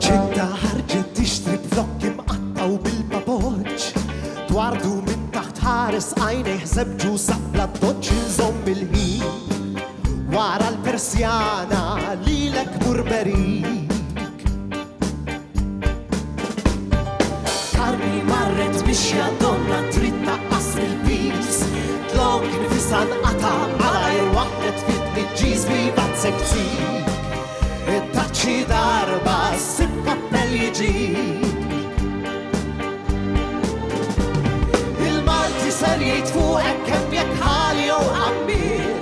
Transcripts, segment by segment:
ċidda ħarġet tixtri b'lokki mqatta u bil-papoġġ dwardu minn taħt ħares għajnejh żebġu saqla d-doġġ inżomm il-ħin wara l-persjana lilek burberik. Karmi marret mixja donna trid taqqas il-pis tlok nifisha nqata' malajr waħdet fit-tniġġis vivat sekzik taċċi darba ssib kappell jiġik. Il-Malti ser jgħid fuqek kemm jekk ħali jew qambil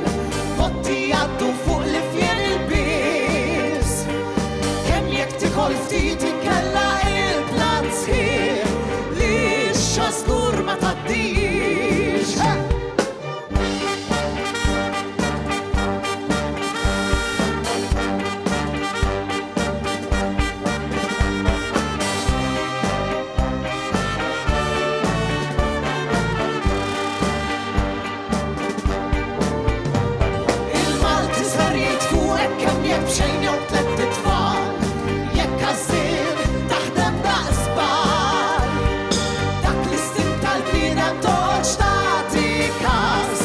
botti jgħaddu fuq li fjen il-biss kemm jekk tikol ftit inkella il-blat sħiħ li x-xaskur ma tgħaddix. Bxejn jew tlet tfal, jekk għażżir taħdem daqsbar. Dak l-istim tal-bniedem toġġ tagħti każ,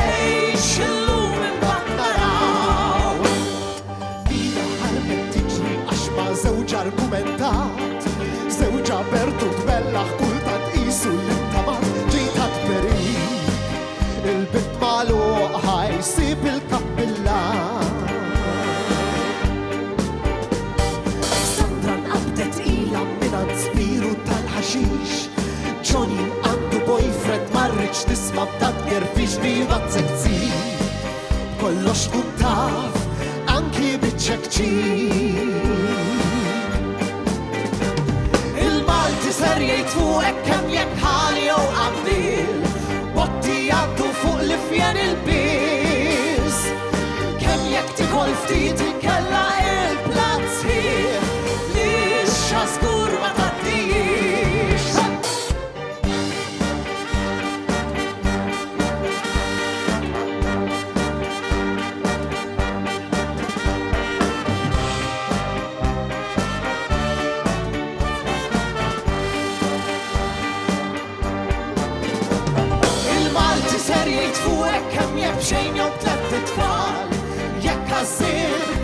għejx illum imbagħad naraw. Lila ħarbet tiġri għax ma' żewġ argumentat, żewġ apertu tbellaħ kultant qisu l-intamat ġejta tberik. Il-bint magħluq ħajsib il-kappillat. Spiru tal-ħaxix Johnny għandu boyfriend marriċ tisma' b'tadger fix vivat sekzib kollox kun taf anki biċċekċib. Il-Malti ser jgħid fuqek kemm jekk ħali jew qambil botti jgħaddu fuq li fjen il-biss kemm jekk tikol ftit inkella il-blat sħiħ li x-xaskur ma tgħaddix. Il-Malti ser jgħid fuqek kemm jekk bxejn jew tlet tfal jekk għażżir